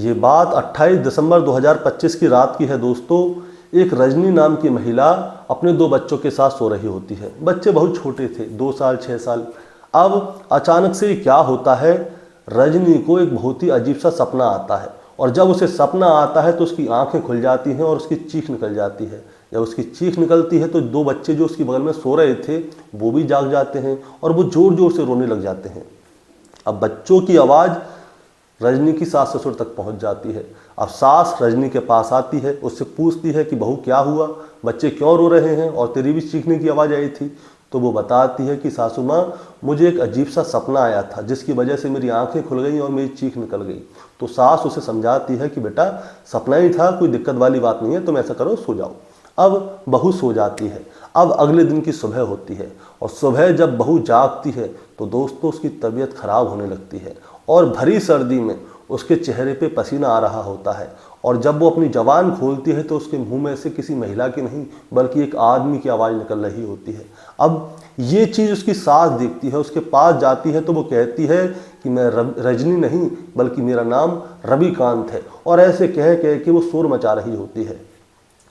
ये बात 28 दिसंबर 2025 की रात की है दोस्तों। एक रजनी नाम की महिला अपने 2 बच्चों के साथ सो रही होती है। बच्चे बहुत छोटे थे, 2 साल 6 साल। अब अचानक से क्या होता है, रजनी को एक बहुत ही अजीब सा सपना आता है और जब उसे सपना आता है तो उसकी आंखें खुल जाती हैं और उसकी चीख निकल जाती है। जब उसकी चीख निकलती है तो 2 बच्चे जो उसकी बगल में सो रहे थे वो भी जाग जाते हैं और वो जोर जोर से रोने लग जाते हैं। अब बच्चों की आवाज़ रजनी की सास ससुर तक पहुंच जाती है। अब सास रजनी के पास आती है, उससे पूछती है कि बहू क्या हुआ, बच्चे क्यों रो रहे हैं और तेरी भी चीखने की आवाज़ आई थी। तो वो बताती है कि सासू माँ, मुझे एक अजीब सा सपना आया था जिसकी वजह से मेरी आंखें खुल गई और मेरी चीख निकल गई। तो सास उसे समझाती है कि बेटा सपना ही था, कोई दिक्कत वाली बात नहीं है, तुम ऐसा करो सो जाओ। अब बहू सो जाती है। अब अगले दिन की सुबह होती है और सुबह जब बहू जागती है तो दोस्तों उसकी तबीयत खराब होने लगती है और भरी सर्दी में उसके चेहरे पे पसीना आ रहा होता है और जब वो अपनी जबान खोलती है तो उसके मुंह में से किसी महिला की नहीं बल्कि एक आदमी की आवाज़ निकल रही होती है। अब ये चीज़ उसकी सास देखती है, उसके पास जाती है तो वो कहती है कि मैं रजनी नहीं बल्कि मेरा नाम रविकांत है, और ऐसे कह कह के वो शोर मचा रही होती है।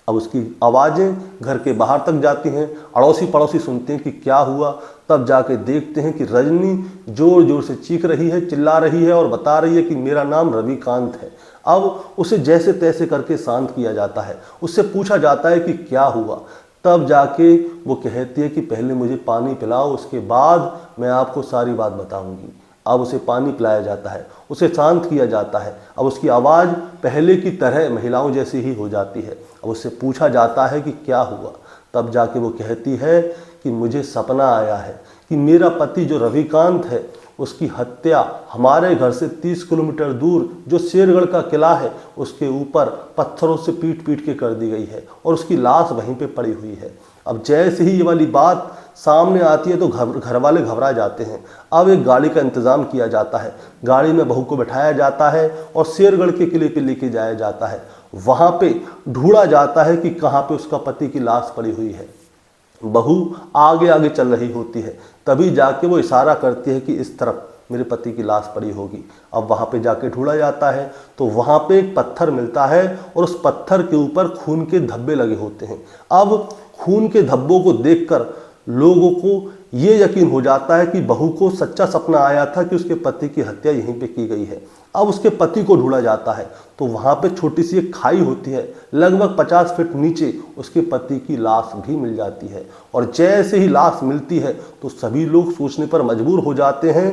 अब उसकी आवाज़ें घर के बाहर तक जाती हैं, अड़ोसी पड़ोसी सुनते हैं कि क्या हुआ। तब जाके देखते हैं कि रजनी जोर जोर से चीख रही है, चिल्ला रही है और बता रही है कि मेरा नाम रविकांत है। अब उसे जैसे तैसे करके शांत किया जाता है, उससे पूछा जाता है कि क्या हुआ। तब जाके वो कहती है कि पहले मुझे पानी पिलाओ, उसके बाद मैं आपको सारी बात बताऊंगी। अब उसे पानी पिलाया जाता है, उसे शांत किया जाता है। अब उसकी आवाज़ पहले की तरह महिलाओं जैसी ही हो जाती है। अब उससे पूछा जाता है कि क्या हुआ। तब जाके वो कहती है कि मुझे सपना आया है कि मेरा पति जो रविकांत है उसकी हत्या हमारे घर से 30 किलोमीटर दूर जो शेरगढ़ का किला है उसके ऊपर पत्थरों से पीट पीट के कर दी गई है और उसकी लाश वहीं पे पड़ी हुई है। अब जैसे ही ये वाली बात सामने आती है तो घर वाले घबरा जाते हैं। अब एक गाड़ी का इंतज़ाम किया जाता है, गाड़ी में बहू को बैठाया जाता है और शेरगढ़ के किले पे लेके जाया जाता है। वहाँ पे ढूंढा जाता है कि कहाँ पे उसका पति की लाश पड़ी हुई है। बहू आगे आगे चल रही होती है, तभी जाके वो इशारा करती है कि इस तरफ मेरे पति की लाश पड़ी होगी। अब वहाँ पे जाके ढूंढा जाता है तो वहाँ पे एक पत्थर मिलता है और उस पत्थर के ऊपर खून के धब्बे लगे होते हैं। अब खून के धब्बों को देखकर लोगों को ये यकीन हो जाता है कि बहू को सच्चा सपना आया था कि उसके पति की हत्या यहीं पे की गई है। अब उसके पति को ढूंढा जाता है तो वहाँ पे छोटी सी एक खाई होती है, लगभग 50 फीट नीचे उसके पति की लाश भी मिल जाती है। और जैसे ही लाश मिलती है तो सभी लोग सोचने पर मजबूर हो जाते हैं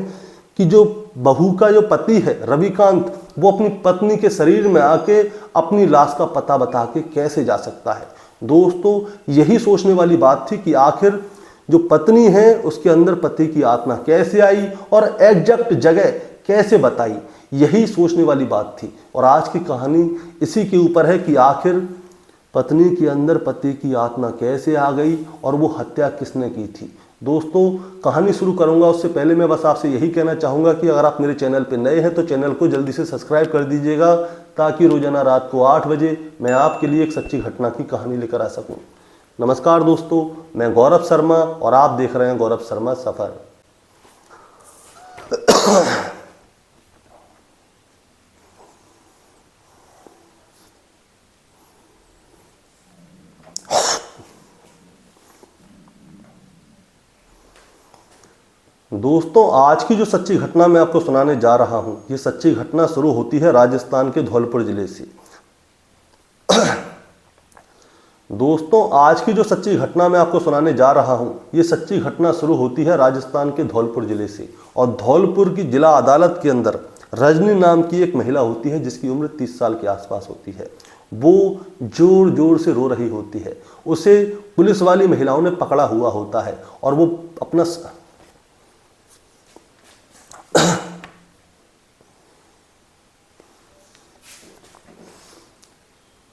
कि जो बहू का जो पति है रविकांत, वो अपनी पत्नी के शरीर में आके अपनी लाश का पता बता के कैसे जा सकता है। दोस्तों यही सोचने वाली बात थी कि आखिर जो पत्नी है उसके अंदर पति की आत्मा कैसे आई और एग्जैक्ट जगह कैसे बताई, यही सोचने वाली बात थी। और आज की कहानी इसी के ऊपर है कि आखिर पत्नी के अंदर पति की आत्मा कैसे आ गई और वो हत्या किसने की थी। दोस्तों कहानी शुरू करूंगा उससे पहले मैं बस आपसे यही कहना चाहूँगा कि अगर आप मेरे चैनल पर नए हैं तो चैनल को जल्दी से सब्सक्राइब कर दीजिएगा ताकि रोजाना रात को 8 बजे मैं आपके लिए एक सच्ची घटना की कहानी लेकर आ सकूं। नमस्कार दोस्तों, मैं गौरव शर्मा और आप देख रहे हैं गौरव शर्मा सफ़र। दोस्तों आज की जो सच्ची घटना मैं आपको सुनाने जा रहा हूं, ये सच्ची घटना शुरू होती है राजस्थान के धौलपुर जिले से। दोस्तों आज की जो सच्ची घटना मैं आपको सुनाने जा रहा हूं, ये सच्ची घटना शुरू होती है राजस्थान के धौलपुर जिले से। और धौलपुर की जिला अदालत के अंदर रजनी नाम की एक महिला होती है जिसकी उम्र 30 साल के आसपास होती है। वो जोर जोर से रो रही होती है। उसे पुलिस वाली महिलाओं ने पकड़ा हुआ होता है और वो अपना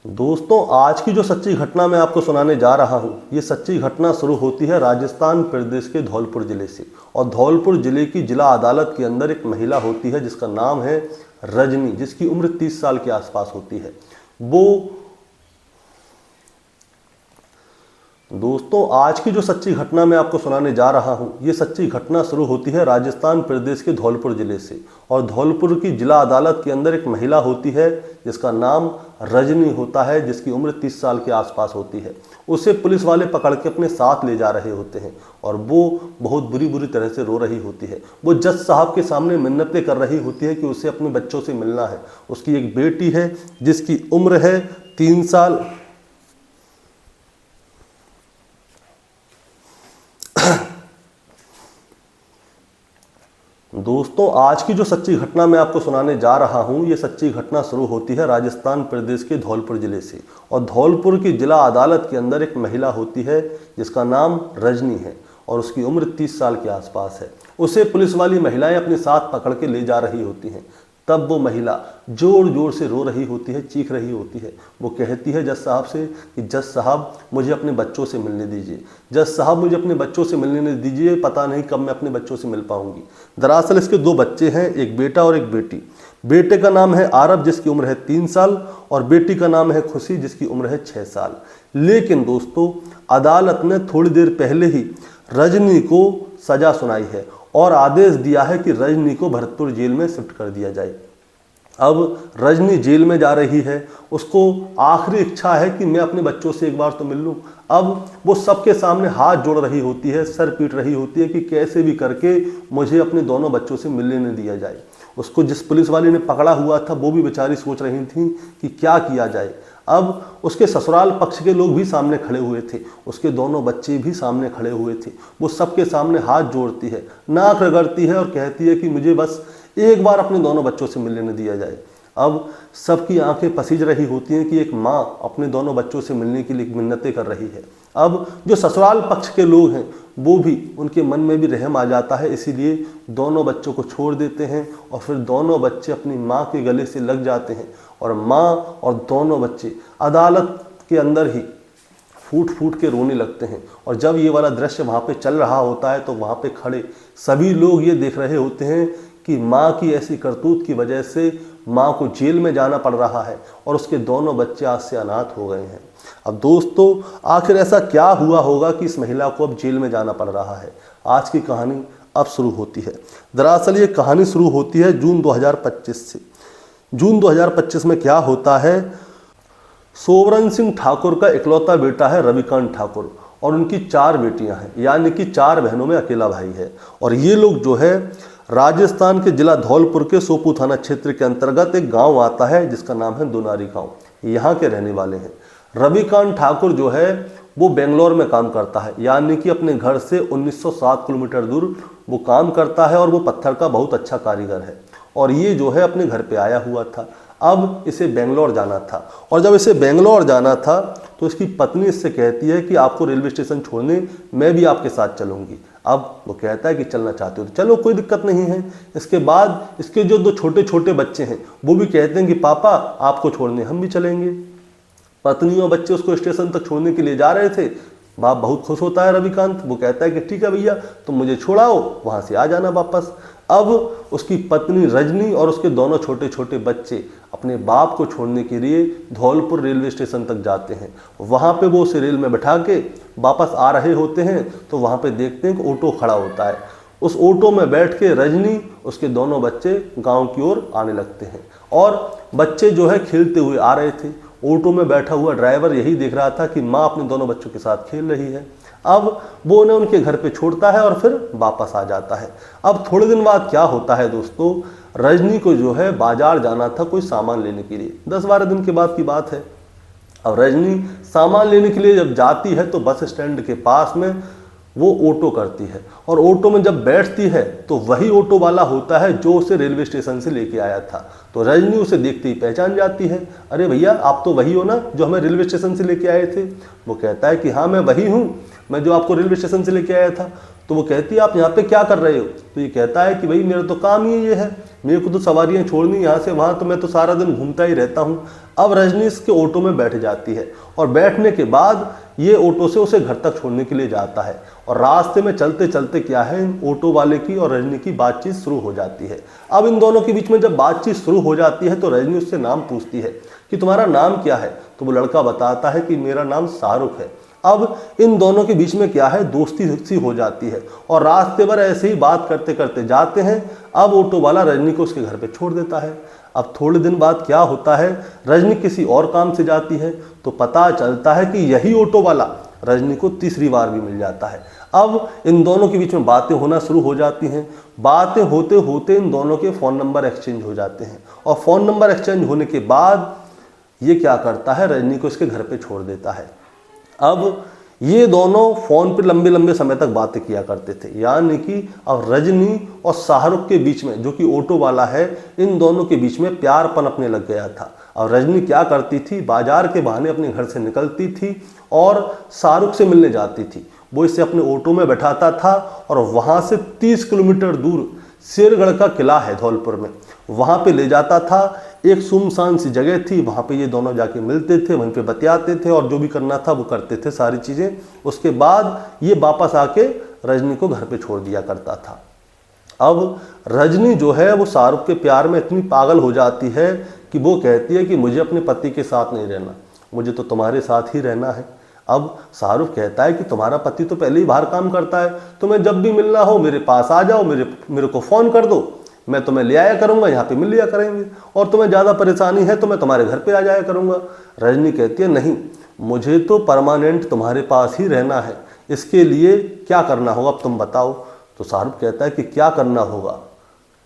दोस्तों आज की जो सच्ची घटना मैं आपको सुनाने जा रहा हूं, ये सच्ची घटना शुरू होती है राजस्थान प्रदेश के धौलपुर जिले से। और धौलपुर जिले की जिला अदालत के अंदर एक महिला होती है जिसका नाम है रजनी, जिसकी उम्र 30 साल के आसपास होती है। वो दोस्तों आज की जो सच्ची घटना मैं आपको सुनाने जा रहा हूं, ये सच्ची घटना शुरू होती है राजस्थान प्रदेश के धौलपुर जिले से। और धौलपुर की जिला अदालत के अंदर एक महिला होती है जिसका नाम रजनी होता है, जिसकी उम्र 30 साल के आसपास होती है। उसे पुलिस वाले पकड़ के अपने साथ ले जा रहे होते हैं और वो बहुत बुरी बुरी तरह से रो रही होती है। वो जज साहब के सामने मिन्नतें कर रही होती है कि उसे अपने बच्चों से मिलना है। उसकी एक बेटी है जिसकी उम्र है 3 साल। दोस्तों आज की जो सच्ची घटना मैं आपको सुनाने जा रहा हूं, ये सच्ची घटना शुरू होती है राजस्थान प्रदेश के धौलपुर जिले से। और धौलपुर की जिला अदालत के अंदर एक महिला होती है जिसका नाम रजनी है और उसकी उम्र 30 साल के आसपास है। उसे पुलिस वाली महिलाएं अपने साथ पकड़ के ले जा रही होती हैं। तब वो महिला जोर जोर से रो रही होती है, चीख रही होती है। वो कहती है जज साहब से कि जज साहब मुझे अपने बच्चों से मिलने दीजिए, जज साहब मुझे अपने बच्चों से मिलने दीजिए, पता नहीं कब मैं अपने बच्चों से मिल पाऊंगी। दरअसल इसके 2 बच्चे हैं, एक बेटा और एक बेटी। बेटे का नाम है आरब जिसकी उम्र है 3 साल और बेटी का नाम है खुशी जिसकी उम्र है 6 साल। लेकिन दोस्तों अदालत ने थोड़ी देर पहले ही रजनी को सजा सुनाई है और आदेश दिया है कि रजनी को भरतपुर जेल में शिफ्ट कर दिया जाए। अब रजनी जेल में जा रही है, उसको आखिरी इच्छा है कि मैं अपने बच्चों से एक बार तो मिल लूं। अब वो सबके सामने हाथ जोड़ रही होती है, सर पीट रही होती है कि कैसे भी करके मुझे अपने दोनों बच्चों से मिलने न दिया जाए। उसको जिस पुलिस वाले ने पकड़ा हुआ था वो भी बेचारी सोच रही थी कि क्या किया जाए। अब उसके ससुराल पक्ष के लोग भी सामने खड़े हुए थे, उसके दोनों बच्चे भी सामने खड़े हुए थे। वो सबके सामने हाथ जोड़ती है, नाक रगड़ती है और कहती है कि मुझे बस एक बार अपने दोनों बच्चों से मिलने न दिया जाए। अब सबकी आंखें पसीज रही होती हैं कि एक माँ अपने दोनों बच्चों से मिलने के लिए मिन्नतें कर रही है। अब जो ससुराल पक्ष के लोग हैं वो भी, उनके मन में भी रहम आ जाता है, इसीलिए दोनों बच्चों को छोड़ देते हैं और फिर दोनों बच्चे अपनी माँ के गले से लग जाते हैं और माँ और दोनों बच्चे अदालत के अंदर ही फूट फूट के रोने लगते हैं। और जब ये वाला दृश्य वहाँ पे चल रहा होता है तो वहाँ पे खड़े सभी लोग ये देख रहे होते हैं कि माँ की ऐसी करतूत की वजह से माँ को जेल में जाना पड़ रहा है और उसके दोनों बच्चे आज से अनाथ हो गए हैं। अब दोस्तों आखिर ऐसा क्या हुआ होगा कि इस महिला को अब जेल में जाना पड़ रहा है? आज की कहानी अब शुरू होती है। दरअसल ये कहानी शुरू होती है जून 2025 से। जून 2025 में क्या होता है, सोवरन सिंह ठाकुर का इकलौता बेटा है रविकांत ठाकुर और उनकी 4 बेटियां हैं, यानी कि 4 बहनों में अकेला भाई है। और ये लोग जो है राजस्थान के जिला धौलपुर के सोपू थाना क्षेत्र के अंतर्गत एक गांव आता है जिसका नाम है दुनारी गांव, यहाँ के रहने वाले हैं। रविकांत ठाकुर जो है वो बेंगलोर में काम करता है, यानी कि अपने घर से 1907 किलोमीटर दूर वो काम करता है और वो पत्थर का बहुत अच्छा कारीगर है। और ये जो है अपने घर पे आया हुआ था। अब इसे बेंगलोर जाना था और जब इसे बेंगलोर जाना था तो इसकी पत्नी इससे कहती है कि आपको रेलवे स्टेशन छोड़ने मैं भी आपके साथ चलूंगी। अब वो कहता है कि चलना चाहते हो तो चलो, कोई दिक्कत नहीं है। इसके बाद इसके जो 2 छोटे छोटे बच्चे हैं वो भी कहते हैं कि पापा आपको छोड़ने हम भी चलेंगे। पत्नी और बच्चे उसको स्टेशन तक छोड़ने के लिए जा रहे थे। बाप बहुत खुश होता है रविकांत, वो कहता है कि ठीक है भैया तुम मुझे छोड़ाओ, वहां से आ जाना वापस। अब उसकी पत्नी रजनी और उसके दोनों छोटे छोटे बच्चे अपने बाप को छोड़ने के लिए धौलपुर रेलवे स्टेशन तक जाते हैं। वहां पे वो उसे रेल में बैठा के वापस आ रहे होते हैं तो वहां पे देखते हैं कि ऑटो खड़ा होता है। उस ऑटो में बैठ के रजनी उसके दोनों बच्चे गांव की ओर आने लगते हैं और बच्चे जो है खेलते हुए आ रहे थे। ऑटो में बैठा हुआ ड्राइवर यही देख रहा था कि माँ अपने दोनों बच्चों के साथ खेल रही है। अब वो उन्हें उनके घर पे छोड़ता है और फिर वापस आ जाता है। अब थोड़े दिन बाद क्या होता है दोस्तों, रजनी को जो है बाजार जाना था कोई सामान लेने के लिए, 10-12 दिन के बाद की बात है। अब रजनी सामान लेने के लिए जब जाती है तो बस स्टैंड के पास में वो ऑटो करती है और ऑटो में जब बैठती है तो वही ऑटो वाला होता है जो उसे रेलवे स्टेशन से लेके आया था। तो रजनी उसे देखते ही पहचान जाती है, अरे भैया आप तो वही हो ना जो हमें रेलवे स्टेशन से लेके आए थे। वो कहता है कि हाँ मैं वही हूँ, मैं जो आपको रेलवे स्टेशन से लेके आया था। तो वो कहती है आप यहाँ पे क्या कर रहे हो? तो ये कहता है कि भाई मेरा तो काम ही ये है, मेरे को तो सवारियाँ छोड़नी यहाँ से वहाँ, तो मैं तो सारा दिन घूमता ही रहता हूँ। अब रजनी इसके ऑटो में बैठ जाती है और बैठने के बाद ये ऑटो से उसे घर तक छोड़ने के लिए जाता है और रास्ते में चलते चलते क्या है इन ऑटो वाले की और रजनी की बातचीत शुरू हो जाती है। अब इन दोनों के बीच में जब बातचीत शुरू हो जाती है तो रजनी उससे नाम पूछती है कि तुम्हारा नाम क्या है? तो वो लड़का बताता है कि मेरा नाम शाहरुख है। अब इन दोनों के बीच में क्या है, दोस्ती सी हो जाती है और रास्ते भर ऐसे ही बात करते करते जाते हैं। अब ऑटो वाला रजनी को उसके घर पे छोड़ देता है। अब थोड़े दिन बाद क्या होता है, रजनी किसी और काम से जाती है तो पता चलता है कि यही ऑटो वाला रजनी को तीसरी बार भी मिल जाता है। अब इन दोनों के बीच में बातें होना शुरू हो जाती हैं। बातें होते होते इन दोनों के फ़ोन नंबर एक्सचेंज हो जाते हैं और फ़ोन नंबर एक्सचेंज होने के बाद ये क्या करता है, रजनी को इसके घर पे छोड़ देता है। अब ये दोनों फ़ोन पे लंबे लंबे समय तक बातें किया करते थे, यानी कि अब रजनी और शाहरुख के बीच में, जो कि ऑटो वाला है, इन दोनों के बीच में प्यार पनपने लग गया था। और रजनी क्या करती थी, बाजार के बहाने अपने घर से निकलती थी और शाहरुख से मिलने जाती थी। वो इसे अपने ऑटो में बैठाता था और वहाँ से 30 किलोमीटर दूर शेरगढ़ का किला है धौलपुर में, वहाँ पे ले जाता था। एक सुनसान सी जगह थी, वहाँ पे ये दोनों जाके मिलते थे, वहीं पे बतियाते थे और जो भी करना था वो करते थे सारी चीज़ें। उसके बाद ये वापस आके रजनी को घर पे छोड़ दिया करता था। अब रजनी जो है वो शाहरुख के प्यार में इतनी पागल हो जाती है कि वो कहती है कि मुझे अपने पति के साथ नहीं रहना, मुझे तो तुम्हारे साथ ही रहना है। अब शाहरुख कहता है कि तुम्हारा पति तो पहले ही बाहर काम करता है, तुम्हें जब भी मिलना हो मेरे पास आ जाओ, मेरे को फ़ोन कर दो, मैं तुम्हें ले आया करूँगा, यहाँ पे मिल लिया करेंगे, और तुम्हें ज़्यादा परेशानी है तो मैं तुम्हारे घर पे आ जाया करूँगा। रजनी कहती है नहीं, मुझे तो परमानेंट तुम्हारे पास ही रहना है, इसके लिए क्या करना होगा अब तुम बताओ। तो शाहरुख कहता है कि क्या करना होगा,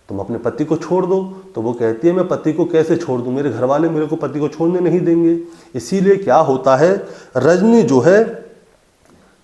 तुम अपने पति को छोड़ दो। तो वो कहती है मैं पति को कैसे छोड़ दूँ, मेरे घर वाले मेरे को पति को छोड़ने नहीं देंगे। इसीलिए क्या होता है, रजनी जो है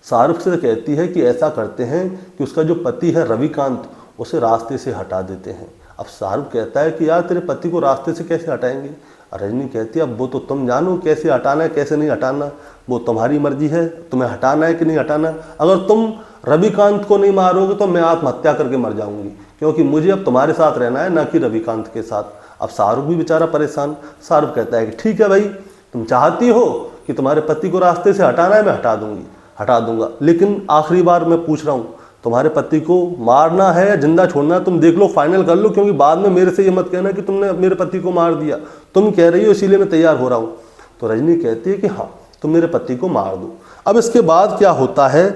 शाहरुख से कहती है कि ऐसा करते हैं कि उसका जो पति है रविकांत, उसे रास्ते से हटा देते हैं। अब शाहरुख कहता है कि यार तेरे पति को रास्ते से कैसे हटाएंगे। रजनी कहती है अब वो तो तुम जानो कैसे हटाना है कैसे नहीं हटाना, वो तुम्हारी मर्जी है, तुम्हें हटाना है कि नहीं हटाना। अगर तुम रविकांत को नहीं मारोगे तो मैं आत्महत्या करके मर जाऊंगी, क्योंकि मुझे अब तुम्हारे साथ रहना है, ना कि रविकांत के साथ। अब शाहरुख भी बेचारा परेशान। शाहरुख कहता है कि ठीक है भाई, तुम चाहती हो कि तुम्हारे पति को रास्ते से हटाना है, मैं हटा दूंगा, लेकिन आखिरी बार मैं पूछ रहा हूँ, तुम्हारे पति को मारना है या जिंदा छोड़ना है, तुम देख लो, फाइनल कर लो, क्योंकि बाद में मेरे से ये मत कहना कि तुमने मेरे पति को मार दिया, तुम कह रही हो इसीलिए मैं तैयार हो रहा हूँ। तो रजनी कहती है कि हाँ तुम मेरे पति को मार दो। अब इसके बाद क्या होता है,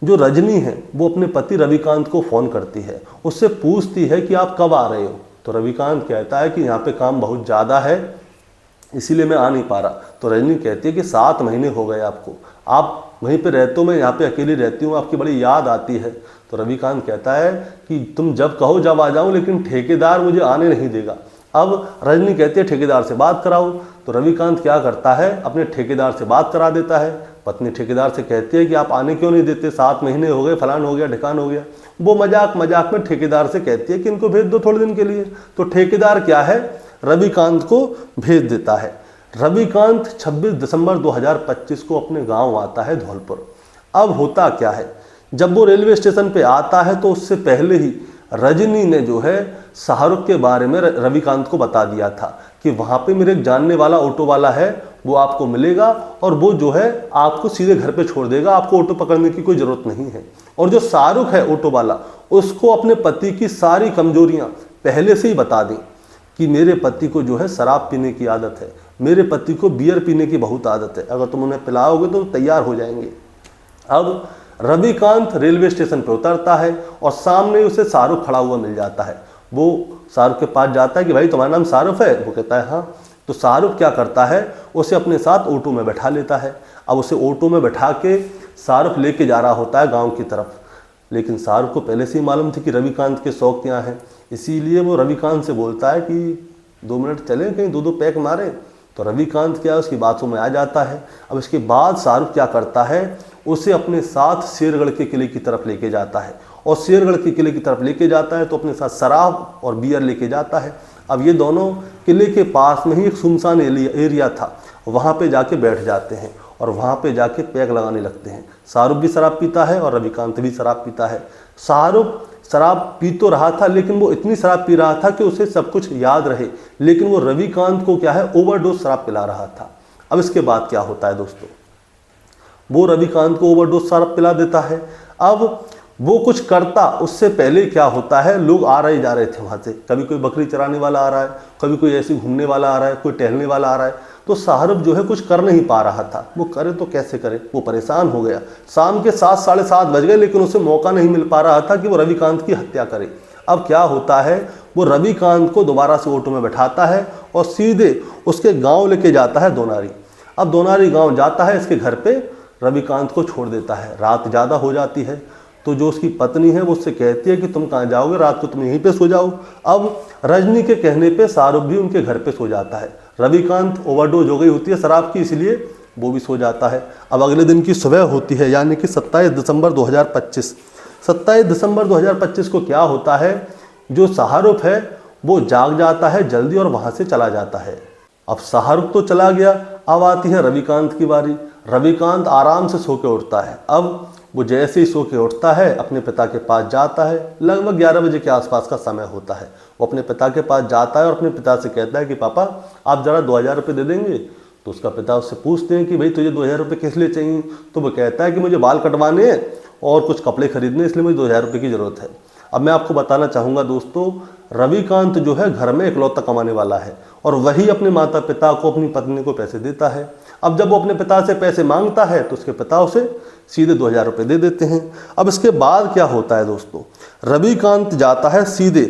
जो रजनी है वो अपने पति रविकांत को फ़ोन करती है, उससे पूछती है कि आप कब आ रहे हो। तो रविकांत कहता है कि यहाँ पे काम बहुत ज़्यादा है इसीलिए मैं आ नहीं पा रहा। तो रजनी कहती है कि 7 महीने हो गए आपको, आप वहीं पे रहते हो, मैं यहाँ पे अकेली रहती हूँ, आपकी बड़ी याद आती है। तो रविकांत कहता है कि तुम जब कहो जब आ जाऊँ, लेकिन ठेकेदार मुझे आने नहीं देगा। अब रजनी कहती है ठेकेदार से बात कराओ। तो रविकांत क्या करता है, अपने ठेकेदार से बात करा देता है। पत्नी ठेकेदार से कहती है कि आप आने क्यों नहीं देते, 7 महीने हो गए, फलान हो गया ढिकान हो गया। वो मजाक में ठेकेदार से कहती है कि इनको भेज दो थोड़े दिन के लिए। तो ठेकेदार क्या है, रविकांत को भेज देता है। रविकांत 26 दिसंबर 2025 को अपने गांव आता है धौलपुर। अब होता क्या है, जब वो रेलवे स्टेशन पे आता है तो उससे पहले ही रजनी ने जो है शाहरुख के बारे में रविकांत को बता दिया था कि वहाँ पे मेरे एक जानने वाला ऑटो वाला है, वो आपको मिलेगा और वो जो है आपको सीधे घर पे छोड़ देगा, आपको ऑटो पकड़ने की कोई ज़रूरत नहीं है। और जो शाहरुख है ऑटो वाला, उसको अपने पति की सारी कमजोरियाँ पहले से ही बता दी कि मेरे पति को जो है शराब पीने की आदत है, मेरे पति को बियर पीने की बहुत आदत है, अगर तुम उन्हें पिलाओगे तो तैयार हो जाएंगे। अब रविकांत रेलवे स्टेशन पर उतरता है और सामने उसे शाहरुख खड़ा हुआ मिल जाता है। वो शाहरुख के पास जाता है कि भाई तुम्हारा नाम शाहरुख है, वो कहता है हाँ। तो शाहरुख क्या करता है, उसे अपने साथ ऑटो में बैठा लेता है। अब उसे ऑटो में बैठा के शाहरुख लेके जा रहा होता है गाँव की तरफ, लेकिन शाहरुख को पहले से ही मालूम थी कि रविकांत के शौक क्या हैं, इसीलिए वो रविकांत से बोलता है कि 2 मिनट चलें कहीं, 2 पैक मारें। तो रविकांत क्या है उसकी बातों में आ जाता है। अब इसके बाद शाहरुख क्या करता है, उसे अपने साथ शेरगढ़ के किले की तरफ लेके जाता है, और शेरगढ़ के किले की तरफ लेके जाता है तो अपने साथ शराब और बियर लेके जाता है। अब ये दोनों किले के पास में ही एक सुनसान एरिया था, वहाँ पे जाके बैठ जाते हैं और वहाँ पे जाके पैक लगाने लगते हैं। शाहरुख भी शराब पीता है और रविकांत भी शराब पीता है। शाहरुख शराब पी तो रहा था, लेकिन वो इतनी शराब पी रहा था कि उसे सब कुछ याद रहे, लेकिन वो रविकांत को क्या है ओवरडोज शराब पिला रहा था। अब इसके बाद क्या होता है दोस्तों, वो रविकांत को ओवरडोज शराब पिला देता है। अब वो कुछ करता उससे पहले क्या होता है, लोग आ रहे जा रहे थे वहाँ से, कभी कोई बकरी चराने वाला आ रहा है, कभी कोई ऐसे घूमने वाला आ रहा है, कोई टहलने वाला आ रहा है। तो शाहरुख जो है कुछ कर नहीं पा रहा था। वो करे तो कैसे करे, वो परेशान हो गया। शाम के 7 साढ़े 7 बज गए, लेकिन उसे मौका नहीं मिल पा रहा था कि वो रविकांत की हत्या करे। अब क्या होता है, वो रविकांत को दोबारा से ऑटो में बैठाता है और सीधे उसके गांव लेके जाता है दोनारी। अब दोनारी गांव जाता है, इसके घर पे रविकांत को छोड़ देता है। रात ज़्यादा हो जाती है, तो जो उसकी पत्नी है वो उससे कहती है कि तुम कहाँ जाओगे, रात को तुम यहीं पे सो जाओ। अब रजनी के कहने पे शाहरुख भी उनके घर पे सो जाता है। रविकांत ओवरडोज हो गई होती है शराब की, इसलिए वो भी सो जाता है। अब अगले दिन की सुबह होती है, यानी कि 27 दिसंबर 2025। 27 दिसंबर 2025 को क्या होता है, जो शाहरुख है वो जाग जाता है जल्दी और वहाँ से चला जाता है। अब शाहरुख तो चला गया, अब आती है रविकांत की बारी। रविकांत आराम से सो के उठता है। अब वो जैसे ही सो के उठता है अपने पिता के पास जाता है। लगभग 11 बजे के आसपास का समय होता है। वो अपने पिता के पास जाता है और अपने पिता से कहता है कि पापा आप ज़रा 2000 रुपये दे देंगे। तो उसका पिता उससे पूछते हैं कि भाई तुझे 2000 रुपये किस लिए चाहिए। तो वो कहता है कि मुझे बाल कटवाने हैं और कुछ कपड़े खरीदने, इसलिए मुझे 2000 रुपये की ज़रूरत है। अब मैं आपको बताना चाहूँगा दोस्तों, रविकांत जो है घर में इकलौता कमाने वाला है और वही अपने माता पिता को, अपनी पत्नी को पैसे देता है। अब जब वो अपने पिता से पैसे मांगता है तो उसके पिता उसे सीधे 2000 रुपये दे देते हैं। अब इसके बाद क्या होता है दोस्तों, रविकांत जाता है सीधे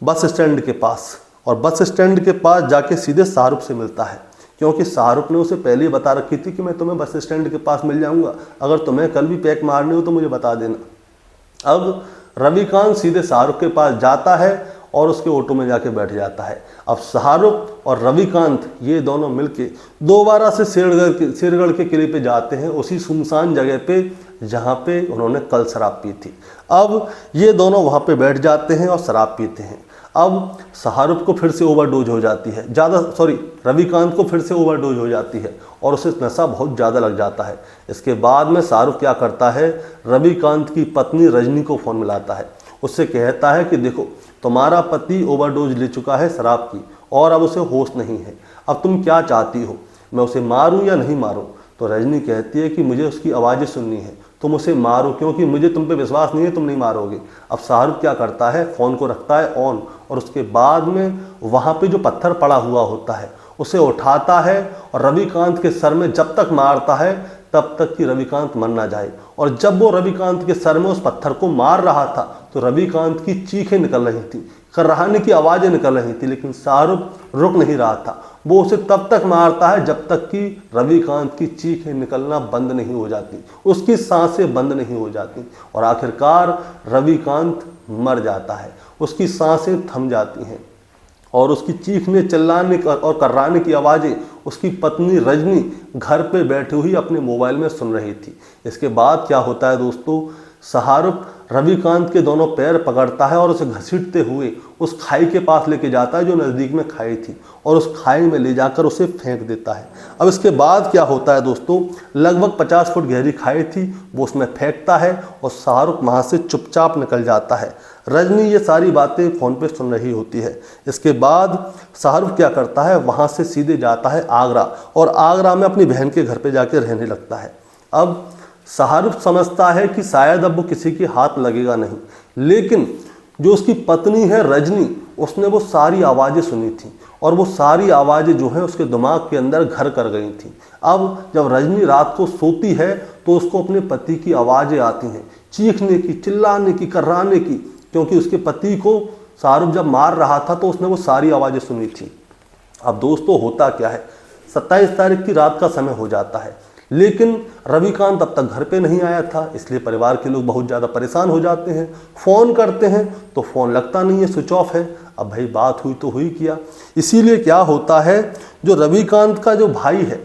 बस स्टैंड के पास और बस स्टैंड के पास जाके सीधे शाहरुख से मिलता है, क्योंकि शाहरुख ने उसे पहले ही बता रखी थी कि मैं तुम्हें बस स्टैंड के पास मिल जाऊंगा, अगर तुम्हें कल भी पैक मारनी हो तो मुझे बता देना। अब रविकांत सीधे शाहरुख के पास जाता है और उसके ऑटो में जाके बैठ जाता है। अब शाहरुख और रविकांत ये दोनों मिलके दोबारा से शेरगढ़ के किले पे जाते हैं, उसी सुनसान जगह पे जहाँ पे उन्होंने कल शराब पी थी। अब ये दोनों वहाँ पे बैठ जाते हैं और शराब पीते हैं। अब शाहरुख को फिर से ओवरडोज हो जाती है, रविकांत को फिर से ओवरडोज हो जाती है और उसे नशा बहुत ज़्यादा लग जाता है। इसके बाद में शाहरुख क्या करता है, रविकांत की पत्नी रजनी को फ़ोन मिलाता है। उससे कहता है कि देखो तुम्हारा पति ओवरडोज ले चुका है शराब की और अब उसे होश नहीं है, अब तुम क्या चाहती हो, मैं उसे मारूं या नहीं मारूं। तो रजनी कहती है कि मुझे उसकी आवाज़ें सुननी है, तुम उसे मारो क्योंकि मुझे तुम पे विश्वास नहीं है, तुम नहीं मारोगे। अब शाहरुख क्या करता है, फ़ोन को रखता है ऑन और उसके बाद में वहाँ पे जो पत्थर पड़ा हुआ होता है उसे उठाता है और रविकांत के सर में जब तक मारता है तब तक कि रविकांत मर ना जाए। और जब वो रविकांत के सर में उस पत्थर को मार रहा था तो रविकांत की चीखें निकल रही थी, कराहने की आवाज़ें निकल रही थी, लेकिन शाहरुख रुक नहीं रहा था। वो उसे तब तक मारता है जब तक कि रविकांत की चीखें निकलना बंद नहीं हो जाती, उसकी सांसें बंद नहीं हो जाती और आखिरकार रविकांत मर जाता है, उसकी सांसें थम जाती हैं और उसकी चीखने, चिल्लाने और कर्राने की आवाज़ें उसकी पत्नी रजनी घर पे बैठी हुई अपने मोबाइल में सुन रही थी। इसके बाद क्या होता है दोस्तों, शाहरुख रविकांत के दोनों पैर पकड़ता है और उसे घसीटते हुए उस खाई के पास लेके जाता है जो नज़दीक में खाई थी और उस खाई में ले जाकर उसे फेंक देता है। अब इसके बाद क्या होता है दोस्तों, लगभग 50 फुट गहरी खाई थी, वो उसमें फेंकता है और शाहरुख वहाँ से चुपचाप निकल जाता है। रजनी ये सारी बातें फ़ोन पे सुन रही होती है। इसके बाद शाहरुख क्या करता है, वहाँ से सीधे जाता है आगरा और आगरा में अपनी बहन के घर पे जाके रहने लगता है। अब शाहरुख समझता है कि शायद अब वो किसी के हाथ लगेगा नहीं, लेकिन जो उसकी पत्नी है रजनी, उसने वो सारी आवाज़ें सुनी थी और वो सारी आवाज़ें जो हैं उसके दिमाग के अंदर घर कर गई थी। अब जब रजनी रात को सोती है तो उसको अपने पति की आवाज़ें आती हैं, चीखने की, चिल्लाने की, कर्राने की, क्योंकि उसके पति को शाहरुख जब मार रहा था तो उसने वो सारी आवाज़ें सुनी थी। अब दोस्तों होता क्या है, 27 तारीख की रात का समय हो जाता है, लेकिन रविकांत अब तक घर पे नहीं आया था, इसलिए परिवार के लोग बहुत ज़्यादा परेशान हो जाते हैं। फ़ोन करते हैं तो फ़ोन लगता नहीं है, स्विच ऑफ है। अब भाई बात हुई तो हुई क्या, इसीलिए क्या होता है, जो रविकांत का जो भाई है,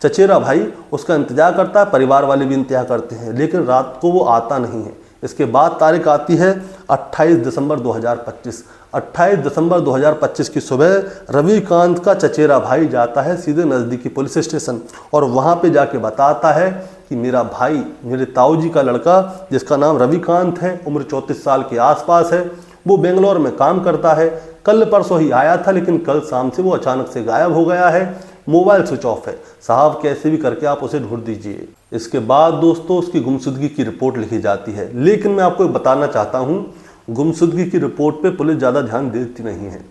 चचेरा भाई, उसका इंतज़ार करता है, परिवार वाले भी इंतज़ार करते हैं, लेकिन रात को वो आता नहीं है। इसके बाद तारीख आती है 28 दिसंबर 2025। 28 दिसंबर 2025 की सुबह रविकांत का चचेरा भाई जाता है सीधे नज़दीकी पुलिस स्टेशन और वहाँ पे जाके बताता है कि मेरा भाई, मेरे ताऊ जी का लड़का जिसका नाम रविकांत है, उम्र 34 साल के आसपास है, वो बेंगलोर में काम करता है, कल परसों ही आया था, लेकिन कल शाम से वो अचानक से गायब हो गया है, मोबाइल स्विच ऑफ है। साहब कैसे भी करके आप उसे ढूंढ दीजिए। इसके बाद दोस्तों उसकी गुमशुदगी की रिपोर्ट लिखी जाती है, लेकिन मैं आपको बताना चाहता हूँ गुमशुदगी की रिपोर्ट पे पुलिस ज़्यादा ध्यान देती नहीं है,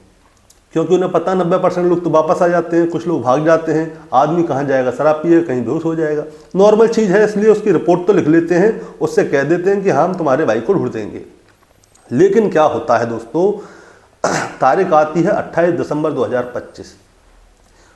क्योंकि उन्हें पता 90% लोग तो वापस आ जाते हैं, कुछ लोग भाग जाते हैं। आदमी कहाँ जाएगा, शराब पिए कहीं बेहोश हो जाएगा, नॉर्मल चीज़ है, इसलिए उसकी रिपोर्ट तो लिख लेते हैं, उससे कह देते हैं कि हम तुम्हारे भाई को ढूंढ देंगे। लेकिन क्या होता है दोस्तों, तारीख आती है 28 दिसंबर 2025।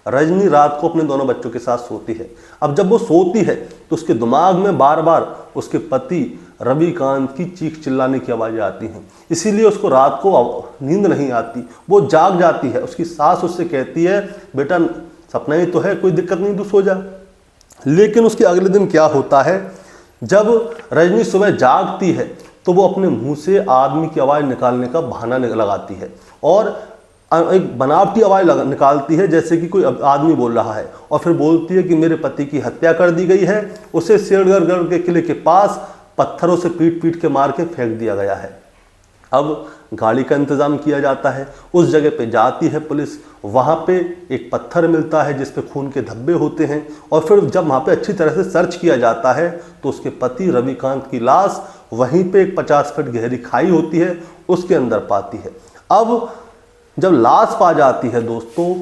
रजनी रात को अपने दोनों बच्चों के साथ सोती है। अब जब वो सोती है तो उसके दिमाग में बार बार उसके पति रविकांत की चीख चिल्लाने की आवाज़ें आती हैं, इसीलिए उसको रात को नींद नहीं आती, वो जाग जाती है। उसकी सास उससे कहती है, बेटा सपना ही तो है, कोई दिक्कत नहीं, तू सो जा। लेकिन उसके अगले दिन क्या होता है, जब रजनी सुबह जागती है तो वो अपने मुंह से आदमी की आवाज़ निकालने का बहाना लगाती है और एक बनावटी आवाज़ निकालती है, जैसे कि कोई आदमी बोल रहा है, और फिर बोलती है कि मेरे पति की हत्या कर दी गई है, उसे शेरगढ़ के किले के पास पत्थरों से पीट पीट के मार के फेंक दिया गया है। अब गाड़ी का इंतज़ाम किया जाता है, उस जगह पे जाती है पुलिस, वहाँ पे एक पत्थर मिलता है जिस पे खून के धब्बे होते हैं, और फिर जब वहाँ पे अच्छी तरह से सर्च किया जाता है तो उसके पति रविकांत की लाश वहीं पे एक 50 फीट गहरी खाई होती है, उसके अंदर पाती है। अब जब लाश पा जाती है दोस्तों,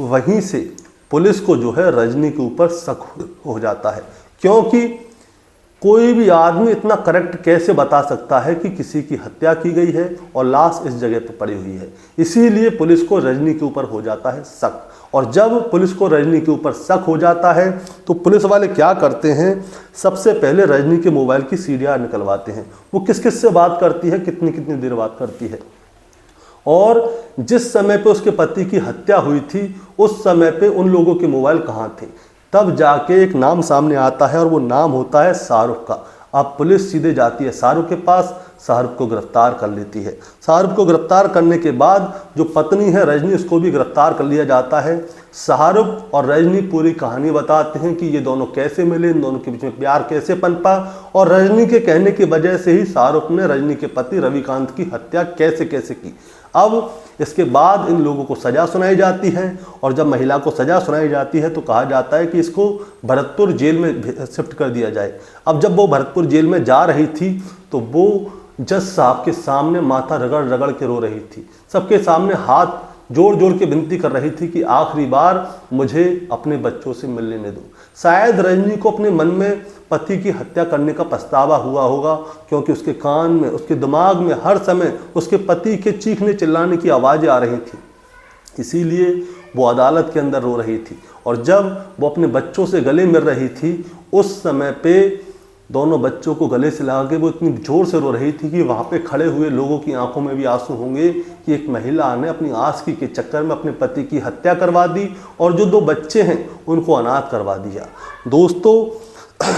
वहीं से पुलिस को जो है रजनी के ऊपर शक हो जाता है, क्योंकि कोई भी आदमी इतना करेक्ट कैसे बता सकता है कि किसी की हत्या की गई है और लाश इस जगह पर पड़ी हुई है। इसीलिए पुलिस को रजनी के ऊपर हो जाता है शक, और जब पुलिस को रजनी के ऊपर शक हो जाता है तो पुलिस वाले क्या करते हैं, सबसे पहले रजनी के मोबाइल की सीडीआर निकलवाते हैं, वो किस किस से बात करती है, कितनी कितनी देर बात करती है, और जिस समय पे उसके पति की हत्या हुई थी उस समय पे उन लोगों के मोबाइल कहाँ थे। तब जाके एक नाम सामने आता है और वो नाम होता है शाहरुख का। अब पुलिस सीधे जाती है शाहरुख के पास, शाहरुख को गिरफ्तार कर लेती है। शाहरुख को गिरफ्तार करने के बाद जो पत्नी है रजनी, उसको भी गिरफ्तार कर लिया जाता है। शाहरुख और रजनी पूरी कहानी बताते हैं कि ये दोनों कैसे मिले, इन दोनों के बीच में प्यार कैसे पनपा, और रजनी के कहने की वजह से ही शाहरुख ने रजनी के पति रविकांत की हत्या कैसे कैसे की। अब इसके बाद इन लोगों को सज़ा सुनाई जाती है, और जब महिला को सज़ा सुनाई जाती है तो कहा जाता है कि इसको भरतपुर जेल में शिफ्ट कर दिया जाए। अब जब वो भरतपुर जेल में जा रही थी तो वो जज साहब के सामने माथा रगड़ रगड़ के रो रही थी, सबके सामने हाथ जोड़ जोड़ के विनती कर रही थी कि आखिरी बार मुझे अपने बच्चों से मिल लेने दो। शायद रजनी को अपने मन में पति की हत्या करने का पछतावा हुआ होगा, क्योंकि उसके कान में, उसके दिमाग में हर समय उसके पति के चीखने चिल्लाने की आवाज़ें आ रही थी, इसीलिए वो अदालत के अंदर रो रही थी। और जब वो अपने बच्चों से गले मिल रही थी उस समय पे दोनों बच्चों को गले से लगा के वो इतनी जोर से रो रही थी कि वहाँ पे खड़े हुए लोगों की आंखों में भी आंसू होंगे कि एक महिला ने अपनी आशिकी के चक्कर में अपने पति की हत्या करवा दी और जो 2 बच्चे हैं उनको अनाथ करवा दिया। दोस्तों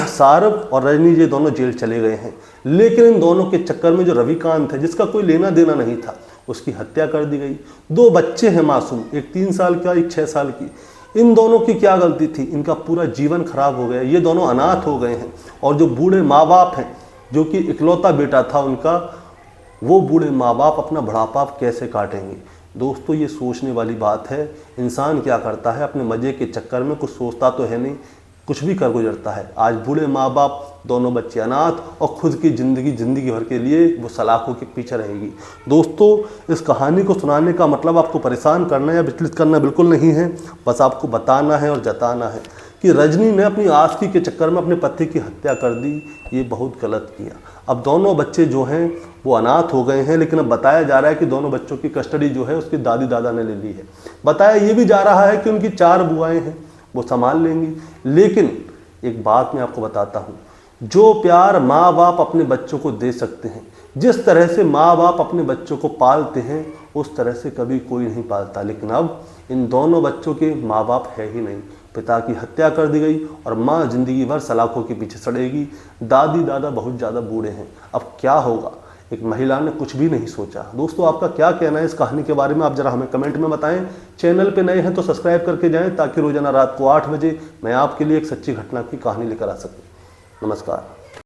शाहरुख और रजनी ये दोनों जेल चले गए हैं, लेकिन इन दोनों के चक्कर में जो रविकांत है, जिसका कोई लेना देना नहीं था, उसकी हत्या कर दी गई। 2 बच्चे हैं मासूम, एक 3 साल का, एक 6 साल की। इन दोनों की क्या गलती थी, इनका पूरा जीवन खराब हो गया, ये दोनों अनाथ हो गए हैं। और जो बूढ़े माँ बाप हैं, जो कि इकलौता बेटा था उनका, वो बूढ़े माँ बाप अपना बुढ़ापा कैसे काटेंगे। दोस्तों ये सोचने वाली बात है। इंसान क्या करता है, अपने मज़े के चक्कर में कुछ सोचता तो है नहीं, कुछ भी कर गुजरता है। आज बूढ़े माँ बाप, दोनों बच्चे अनाथ, और खुद की ज़िंदगी भर के लिए वो सलाखों के पीछे रहेगी। दोस्तों इस कहानी को सुनाने का मतलब आपको परेशान करना या विचलित करना बिल्कुल नहीं है, बस आपको बताना है और जताना है कि रजनी ने अपनी आशिकी के चक्कर में अपने पति की हत्या कर दी, ये बहुत गलत किया। अब दोनों बच्चे जो हैं वो अनाथ हो गए हैं, लेकिन अब बताया जा रहा है कि दोनों बच्चों की कस्टडी जो है उसकी दादी दादा ने ले ली है। बताया ये भी जा रहा है कि उनकी 4 बुआएं हैं, वो संभाल लेंगी। लेकिन एक बात मैं आपको बताता हूँ, जो प्यार माँ बाप अपने बच्चों को दे सकते हैं, जिस तरह से माँ बाप अपने बच्चों को पालते हैं, उस तरह से कभी कोई नहीं पालता। लेकिन अब इन दोनों बच्चों के माँ बाप है ही नहीं। पिता की हत्या कर दी गई और माँ जिंदगी भर सलाखों के पीछे सड़ेगी। दादी दादा बहुत ज़्यादा बूढ़े हैं, अब क्या होगा। एक महिला ने कुछ भी नहीं सोचा। दोस्तों आपका क्या कहना है इस कहानी के बारे में, आप जरा हमें कमेंट में बताएं। चैनल पे नए हैं तो सब्सक्राइब करके जाएं, ताकि रोजाना रात को 8 बजे मैं आपके लिए एक सच्ची घटना की कहानी लेकर आ सकूं। नमस्कार।